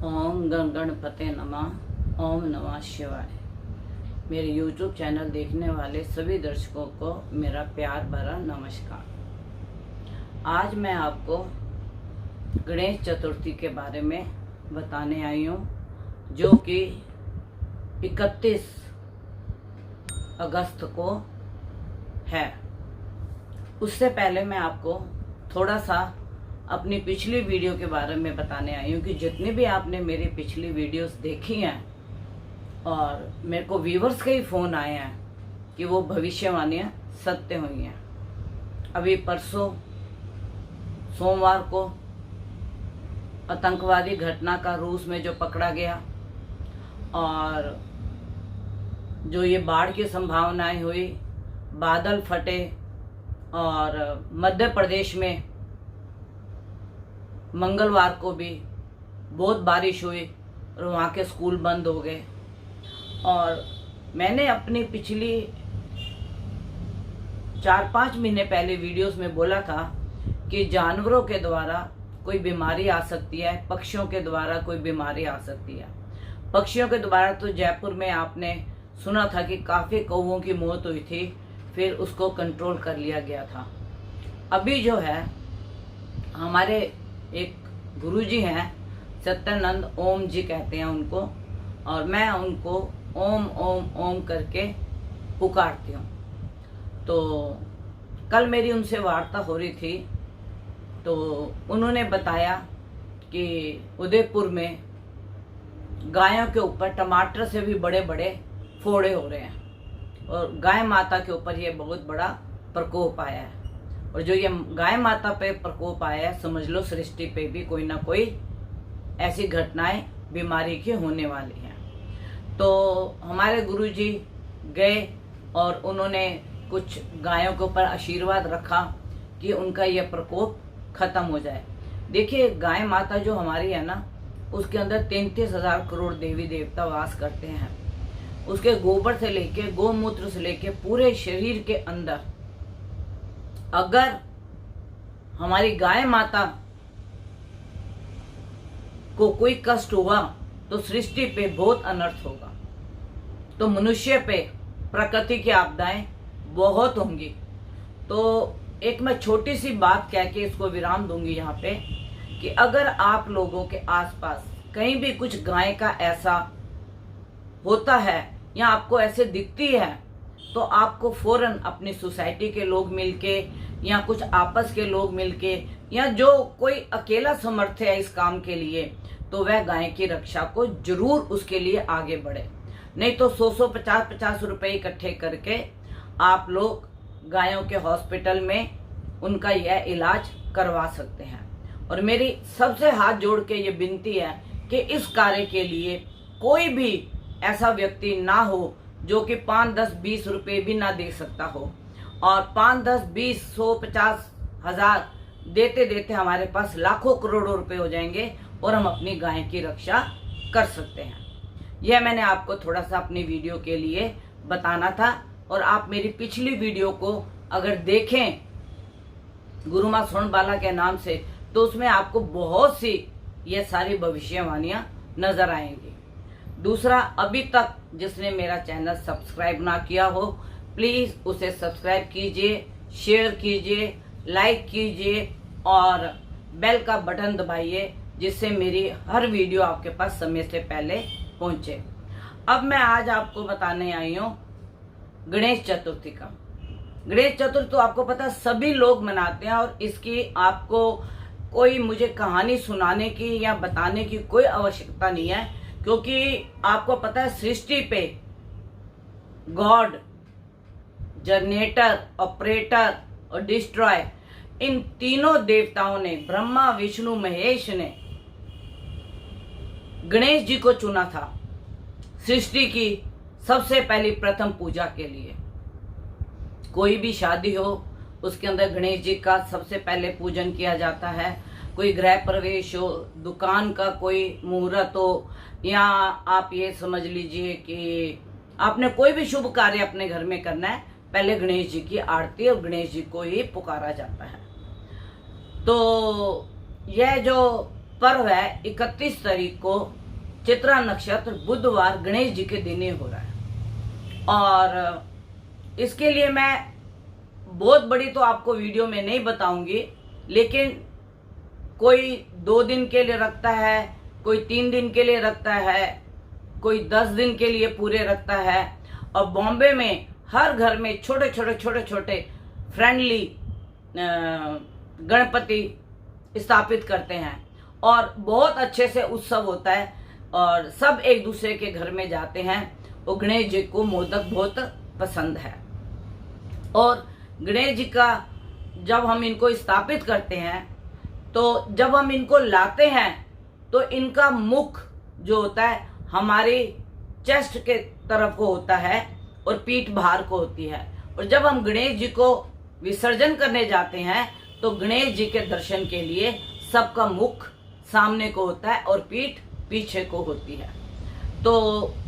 ओम गणपते नमः। ओम नमः शिवाय। मेरे YouTube चैनल देखने वाले सभी दर्शकों को मेरा प्यार भरा नमस्कार। आज मैं आपको गणेश चतुर्थी के बारे में बताने आई हूँ, जो कि 31 अगस्त को है। उससे पहले मैं आपको थोड़ा सा अपनी पिछली वीडियो के बारे में बताने आई हूँ कि जितनी भी आपने मेरी पिछली वीडियोस देखी हैं और मेरे को व्यूवर्स के ही फ़ोन आए हैं कि वो भविष्यवाणियाँ सत्य हुई हैं। अभी परसों सोमवार को आतंकवादी घटना का रूस में जो पकड़ा गया और जो ये बाढ़ की संभावनाएं हुई, बादल फटे और मध्य प्रदेश में मंगलवार को भी बहुत बारिश हुई और वहाँ के स्कूल बंद हो गए। और मैंने अपनी पिछली 4-5 महीने पहले वीडियोस में बोला था कि जानवरों के द्वारा कोई बीमारी आ सकती है, पक्षियों के द्वारा कोई बीमारी आ सकती है। पक्षियों के द्वारा तो जयपुर में आपने सुना था कि काफ़ी कौवों की मौत हुई थी, फिर उसको कंट्रोल कर लिया गया था। अभी जो है हमारे एक गुरुजी हैं, सत्यानंद ओम जी कहते हैं उनको, और मैं उनको ओम ओम ओम करके पुकारती हूँ। तो कल मेरी उनसे वार्ता हो रही थी, तो उन्होंने बताया कि उदयपुर में गायों के ऊपर टमाटर से भी बड़े बड़े फोड़े हो रहे हैं और गाय माता के ऊपर ये बहुत बड़ा प्रकोप आया है। और जो ये गाय माता पे प्रकोप आया है, समझ लो सृष्टि पे भी कोई ना कोई ऐसी घटनाएं बीमारी की होने वाली हैं। तो हमारे गुरुजी गए और उन्होंने कुछ गायों के ऊपर आशीर्वाद रखा कि उनका यह प्रकोप खत्म हो जाए। देखिए, गाय माता जो हमारी है ना, उसके अंदर 33,000 करोड़ देवी देवता वास करते हैं। उसके गोबर से लेके, गौमूत्र से लेके पूरे शरीर के अंदर अगर हमारी गाय माता को कोई कष्ट हुआ तो सृष्टि पे बहुत अनर्थ होगा, तो मनुष्य पे प्रकृति की आपदाएं बहुत होंगी। तो एक मैं छोटी सी बात कह के इसको विराम दूंगी यहाँ पे कि अगर आप लोगों के आसपास कहीं भी कुछ गाय का ऐसा होता है या आपको ऐसे दिखती है, तो आपको फौरन अपनी सोसाइटी के लोग मिलके या कुछ आपस के लोग मिलके या जो कोई अकेला समर्थ है इस काम के लिए, तो वह गाय की रक्षा को जरूर उसके लिए आगे बढ़े। नहीं तो 100 50 रुपए इकट्ठे करके आप लोग गायों के हॉस्पिटल में उनका यह इलाज करवा सकते हैं। और मेरी सबसे हाथ जोड़ के ये विनती है कि इस कार्य के लिए कोई भी ऐसा व्यक्ति ना हो जो कि 5, 10, 20 रुपए भी ना दे सकता हो। और 5, 10, 20, 100, 50 हजार देते देते हमारे पास लाखों करोड़ों रुपए हो जाएंगे और हम अपनी गाय की रक्षा कर सकते हैं। यह मैंने आपको थोड़ा सा अपनी वीडियो के लिए बताना था। और आप मेरी पिछली वीडियो को अगर देखें गुरु माँ सोनबाला के नाम से, तो उसमें आपको बहुत सी ये सारी भविष्यवाणियां नजर आएंगी। दूसरा, अभी तक जिसने मेरा चैनल सब्सक्राइब ना किया हो, प्लीज उसे सब्सक्राइब कीजिए, शेयर कीजिए, लाइक कीजिए और बेल का बटन दबाइए, जिससे मेरी हर वीडियो आपके पास समय से पहले पहुंचे। अब मैं आज आपको बताने आई हूँ गणेश चतुर्थी का। गणेश चतुर्थी तो आपको पता है सभी लोग मनाते हैं और इसकी आपको कोई मुझे कहानी सुनाने की या बताने की कोई आवश्यकता नहीं है, क्योंकि आपको पता है सृष्टि पे गॉड, जनरेटर, ऑपरेटर और डिस्ट्रॉय, इन तीनों देवताओं ने, ब्रह्मा विष्णु महेश ने गणेश जी को चुना था सृष्टि की सबसे पहली प्रथम पूजा के लिए। कोई भी शादी हो उसके अंदर गणेश जी का सबसे पहले पूजन किया जाता है। कोई गृह प्रवेश हो, दुकान का कोई मुहूर्त हो, या आप ये समझ लीजिए कि आपने कोई भी शुभ कार्य अपने घर में करना है, पहले गणेश जी की आरती और गणेश जी को ही पुकारा जाता है। तो यह जो पर्व है 31 तारीख को, चित्रा नक्षत्र बुधवार, गणेश जी के दिन ही हो रहा है। और इसके लिए मैं बहुत बड़ी तो आपको वीडियो में नहीं बताऊंगी, लेकिन कोई 2 दिन के लिए रखता है, कोई 3 दिन के लिए रखता है, कोई 10 दिन के लिए पूरे रखता है। और बॉम्बे में हर घर में छोटे छोटे फ्रेंडली गणपति स्थापित करते हैं और बहुत अच्छे से उत्सव होता है और सब एक दूसरे के घर में जाते हैं। और गणेश जी को मोदक बहुत पसंद है। और गणेश जी का जब हम इनको स्थापित करते हैं, तो जब हम इनको लाते हैं तो इनका मुख जो होता है हमारी चेस्ट के तरफ को होता है और पीठ बाहर को होती है। और जब हम गणेश जी को विसर्जन करने जाते हैं तो गणेश जी के दर्शन के लिए सबका मुख सामने को होता है और पीठ पीछे को होती है। तो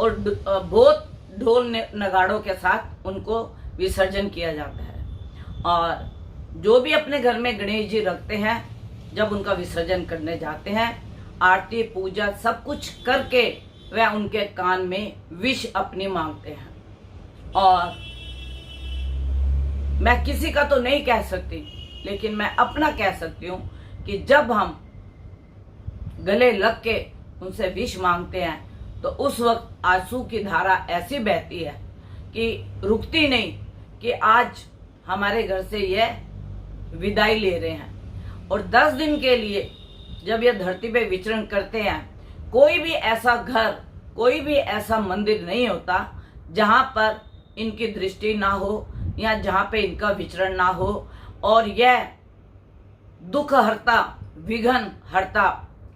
और बहुत ढोल नगाड़ों के साथ उनको विसर्जन किया जाता है। और जो भी अपने घर में गणेश जी रखते हैं, जब उनका विसर्जन करने जाते हैं, आरती पूजा सब कुछ करके वह उनके कान में विश अपनी मांगते हैं। और मैं किसी का तो नहीं कह सकती, लेकिन मैं अपना कह सकती हूँ कि जब हम गले लग के उनसे विश मांगते हैं तो उस वक्त आंसू की धारा ऐसी बहती है कि रुकती नहीं, कि आज हमारे घर से यह विदाई ले रहे हैं। और 10 दिन के लिए जब यह धरती पे विचरण करते हैं, कोई भी ऐसा घर, कोई भी ऐसा मंदिर नहीं होता जहां पर इनकी दृष्टि ना हो या जहां पे इनका विचरण ना हो। और यह दुख हरता, विघ्न हरता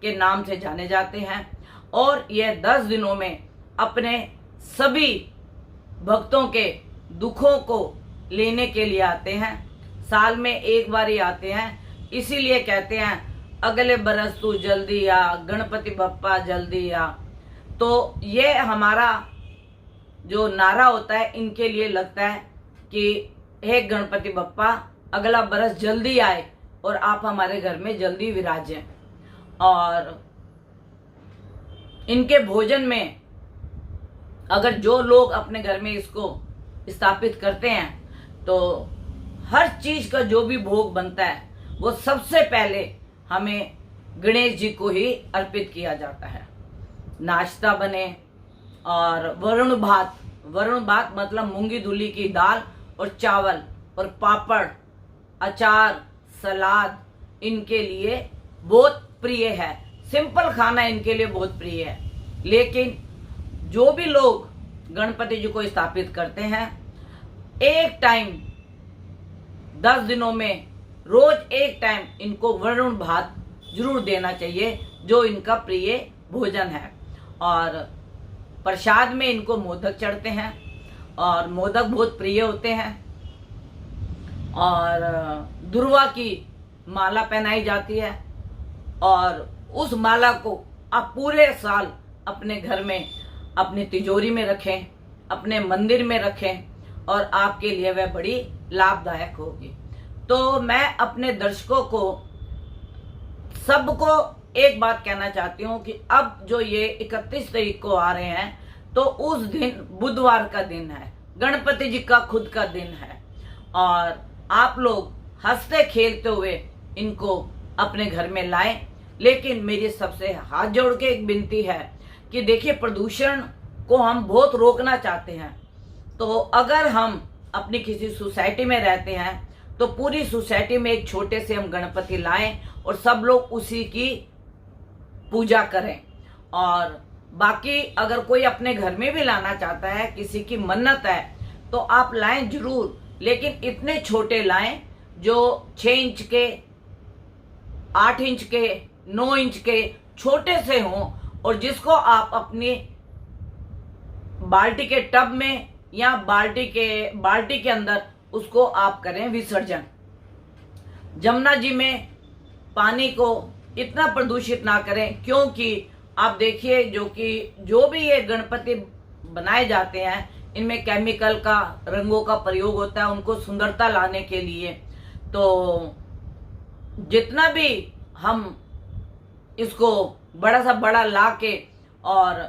के नाम से जाने जाते हैं। और यह 10 दिनों में अपने सभी भक्तों के दुखों को लेने के लिए आते हैं। साल में एक बार ही आते हैं, इसीलिए कहते हैं अगले बरस तू जल्दी आ, गणपति बप्पा जल्दी आ। तो ये हमारा जो नारा होता है इनके लिए लगता है कि हे गणपति बप्पा, अगला बरस जल्दी आए और आप हमारे घर में जल्दी विराजें। और इनके भोजन में अगर जो लोग अपने घर में इसको स्थापित करते हैं, तो हर चीज का जो भी भोग बनता है वो सबसे पहले हमें गणेश जी को ही अर्पित किया जाता है। नाश्ता बने और वरुण भात मतलब मूंगी धुली की दाल और चावल और पापड़, अचार, सलाद इनके लिए बहुत प्रिय है। सिंपल खाना इनके लिए बहुत प्रिय है। लेकिन जो भी लोग गणपति जी को स्थापित करते हैं, एक टाइम 10 दिनों में रोज एक टाइम इनको वरुण भात जरूर देना चाहिए, जो इनका प्रिय भोजन है। और प्रसाद में इनको मोदक चढ़ते हैं और मोदक बहुत प्रिय होते हैं। और दुर्वा की माला पहनाई जाती है और उस माला को आप पूरे साल अपने घर में, अपनी तिजोरी में रखें, अपने मंदिर में रखें और आपके लिए वह बड़ी लाभदायक होगी। तो मैं अपने दर्शकों को, सबको एक बात कहना चाहती हूँ कि अब जो ये 31 तारीख को आ रहे हैं, तो उस दिन बुधवार का दिन है, गणपति जी का खुद का दिन है। और आप लोग हंसते खेलते हुए इनको अपने घर में लाएं। लेकिन मेरी सबसे हाथ जोड़ के एक विनती है कि देखिए, प्रदूषण को हम बहुत रोकना चाहते हैं। तो अगर हम अपनी किसी सोसाइटी में रहते हैं तो पूरी सोसाइटी में एक छोटे से हम गणपति लाएं और सब लोग उसी की पूजा करें। और बाकी अगर कोई अपने घर में भी लाना चाहता है, किसी की मन्नत है, तो आप लाएं जरूर, लेकिन इतने छोटे लाएं जो 6 इंच के, 8 इंच के, 9 इंच के छोटे से हों, और जिसको आप अपनी बाल्टी के टब में या बाल्टी के अंदर उसको आप करें विसर्जन। जमुना जी में पानी को इतना प्रदूषित ना करें, क्योंकि आप देखिए जो भी ये गणपति बनाए जाते हैं, इनमें केमिकल का, रंगों का प्रयोग होता है उनको सुंदरता लाने के लिए। तो जितना भी हम इसको बड़ा सा बड़ा ला के और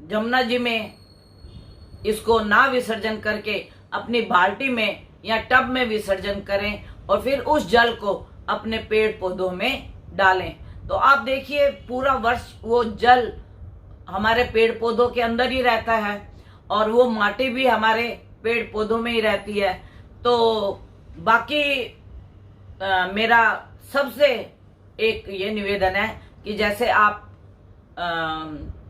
जमुना जी में इसको ना विसर्जन करके अपनी बाल्टी में या टब में विसर्जन करें और फिर उस जल को अपने पेड़ पौधों में डालें। तो आप देखिए पूरा वर्ष वो जल हमारे पेड़ पौधों के अंदर ही रहता है और वो माटी भी हमारे पेड़ पौधों में ही रहती है। तो बाकी मेरा सबसे एक ये निवेदन है कि जैसे आप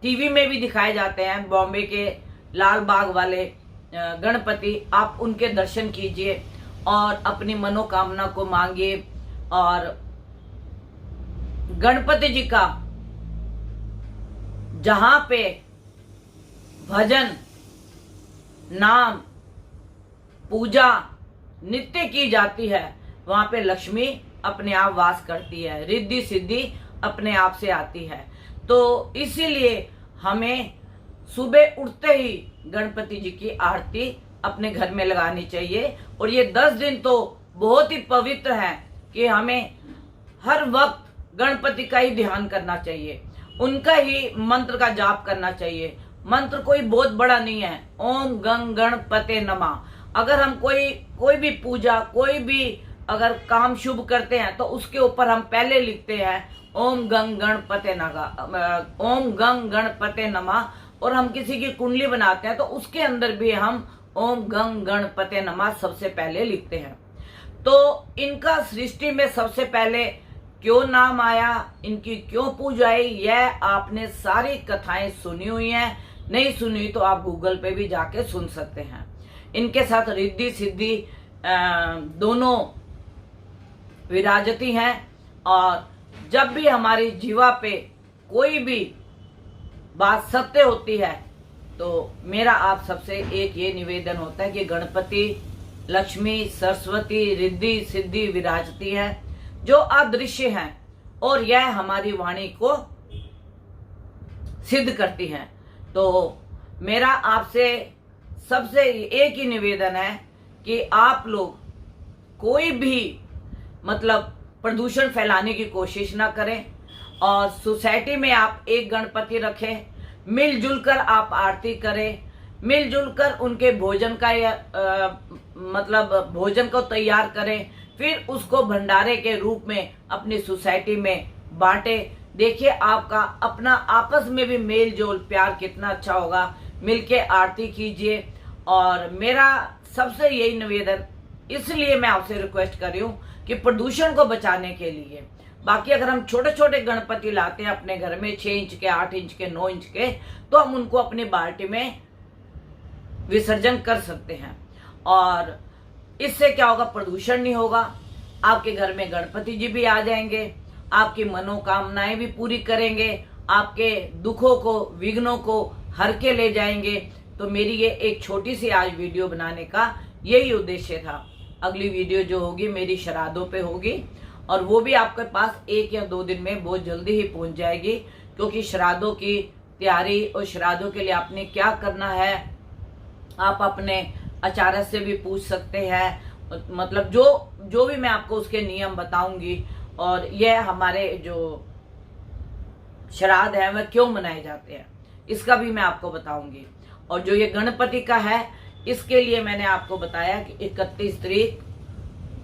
टीवी में भी दिखाए जाते हैं, बॉम्बे के लाल बाग वाले गणपति, आप उनके दर्शन कीजिए और अपनी मनोकामना को मांगिए। और गणपति जी का जहां पे भजन, नाम, पूजा नित्य की जाती है वहां पे लक्ष्मी अपने आप वास करती है, रिद्धि सिद्धि अपने आप से आती है। तो इसीलिए हमें सुबह उठते ही गणपति जी की आरती अपने घर में लगानी चाहिए। और ये 10 दिन तो बहुत ही पवित्र है कि हमें हर वक्त गणपति का ही ध्यान करना चाहिए, उनका ही मंत्र का जाप करना चाहिए। मंत्र कोई बहुत बड़ा नहीं है, ओम गंग गणपते नमः। अगर हम कोई भी पूजा, कोई भी अगर काम शुभ करते हैं तो उसके ऊपर हम पहले लिखते हैं ओम गंग गणपते नमः, ओम गंग गणपते नमः। और हम किसी की कुंडली बनाते हैं तो उसके अंदर भी हम ओम गंग गणपते नमः सबसे पहले लिखते हैं। तो इनका सृष्टि में सबसे पहले क्यों नाम आया, इनकी क्यों पूजा आई, यह आपने सारी कथाएं सुनी हुई हैं। नहीं सुनी तो आप गूगल पे भी जाके सुन सकते हैं। इनके साथ रिद्धि सिद्धि दोनों विराजती हैं। और जब भी हमारी जीवा पे कोई भी बात सत्य होती है तो मेरा आप सबसे एक ये निवेदन होता है कि गणपति, लक्ष्मी, सरस्वती रिद्धि सिद्धि विराजती है जो अदृश्य हैं और यह हमारी वाणी को सिद्ध करती हैं। तो मेरा आपसे सबसे एक ही निवेदन है कि आप लोग कोई भी मतलब प्रदूषण फैलाने की कोशिश ना करें और सोसाइटी में आप एक गणपति रखें, मिलजुल कर आप आरती करें, मिलजुल कर उनके भोजन का मतलब भोजन को तैयार करें, फिर उसको भंडारे के रूप में अपनी सोसाइटी में बांटे। देखिए आपका अपना आपस में भी मेल जोल प्यार कितना अच्छा होगा। मिलके आरती कीजिए। और मेरा सबसे यही निवेदन, इसलिए मैं आपसे रिक्वेस्ट कर रही हूँ कि प्रदूषण को बचाने के लिए, बाकी अगर हम छोटे छोटे गणपति लाते हैं अपने घर में 6 इंच के, 8 इंच के, 9 इंच के, तो हम उनको अपनी बाल्टी में विसर्जन कर सकते हैं। और इससे क्या होगा, प्रदूषण नहीं होगा, आपके घर में गणपति जी भी आ जाएंगे, आपकी मनोकामनाएं भी पूरी करेंगे, आपके दुखों को, विघ्नों को हर के ले जाएंगे। तो मेरी ये एक छोटी सी आज वीडियो बनाने का यही उद्देश्य था। अगली वीडियो जो होगी मेरी श्राद्धों पे होगी और वो भी आपके पास 1 या 2 दिन में बहुत जल्दी ही पहुंच जाएगी, क्योंकि श्राद्धों की तैयारी और श्राद्धों के लिए आपने क्या करना है आप अपने आचार्य से भी पूछ सकते हैं। मतलब जो भी मैं आपको उसके नियम बताऊंगी और यह हमारे जो श्राद्ध है वह क्यों मनाए जाते हैं इसका भी मैं आपको बताऊंगी। और जो ये गणपति का है इसके लिए मैंने आपको बताया कि 31 तारीख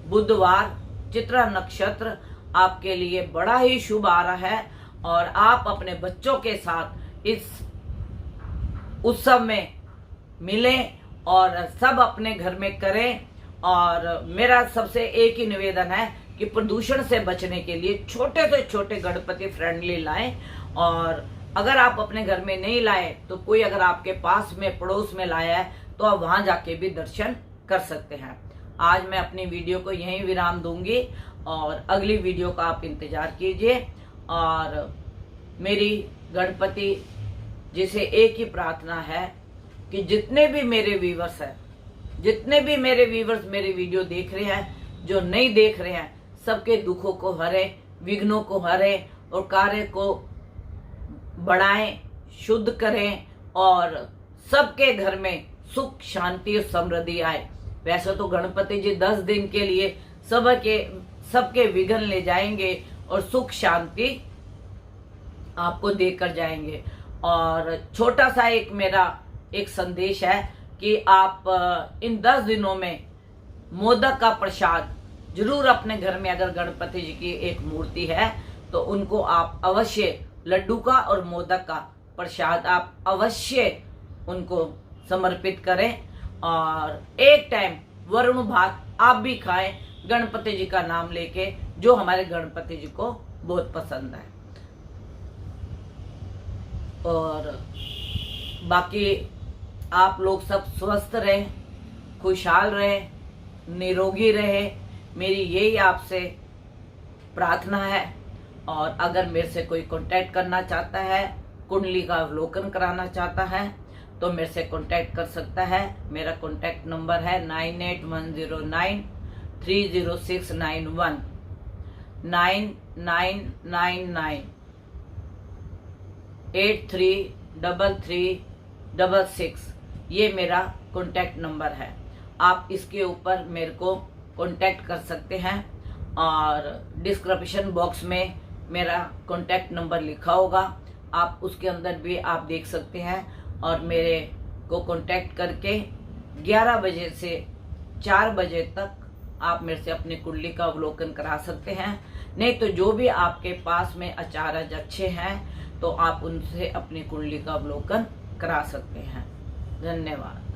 बुधवार चित्रा नक्षत्र आपके लिए बड़ा ही शुभ आ रहा है और आप अपने बच्चों के साथ इस उत्सव में मिलें और सब अपने घर में करें। और मेरा सबसे एक ही निवेदन है कि प्रदूषण से बचने के लिए छोटे से छोटे गणपति फ्रेंडली लाएं। और अगर आप अपने घर में नहीं लाए तो कोई अगर आपके पास में पड़ोस में लाया है तो आप वहां जाके भी दर्शन कर सकते हैं। आज मैं अपनी वीडियो को यहीं विराम दूंगी और अगली वीडियो का आप इंतजार कीजिए। और मेरी गणपति जी से एक ही प्रार्थना है कि जितने भी मेरे व्यूवर्स हैं, जितने भी मेरे व्यूवर्स मेरी वीडियो देख रहे हैं, जो नहीं देख रहे हैं, सबके दुखों को हरे, विघ्नों को हरे और कार्य को बढ़ाएं, शुद्ध करें और सबके घर में सुख शांति और समृद्धि आए। वैसे तो गणपति जी 10 दिन के लिए सबके विघ्न ले जाएंगे और सुख शांति आपको देकर जाएंगे। और छोटा सा एक मेरा एक संदेश है कि आप इन 10 दिनों में मोदक का प्रसाद जरूर अपने घर में, अगर गणपति जी की एक मूर्ति है तो उनको आप अवश्य लड्डू का और मोदक का प्रसाद आप अवश्य उनको समर्पित करें। और एक टाइम वरुण भात आप भी खाएं गणपति जी का नाम लेके, जो हमारे गणपति जी को बहुत पसंद है। और बाकी आप लोग सब स्वस्थ रहें, खुशहाल रहें, निरोगी रहें, मेरी यही आपसे प्रार्थना है। और अगर मेरे से कोई कांटेक्ट करना चाहता है, कुंडली का अवलोकन कराना चाहता है, तो मेरे से कांटेक्ट कर सकता है। मेरा कांटेक्ट नंबर है 9810930691 9999833366। ये मेरा कांटेक्ट नंबर है। आप इसके ऊपर मेरे को कांटेक्ट कर सकते हैं। और डिस्क्रिप्शन बॉक्स में मेरा कांटेक्ट नंबर लिखा होगा, आप उसके अंदर भी आप देख सकते हैं। और मेरे को कांटेक्ट करके 11 बजे से 4 बजे तक आप मेरे से अपनी कुंडली का अवलोकन करा सकते हैं। नहीं तो जो भी आपके पास में आचार्य अच्छे हैं तो आप उनसे अपनी कुंडली का अवलोकन करा सकते हैं। धन्यवाद।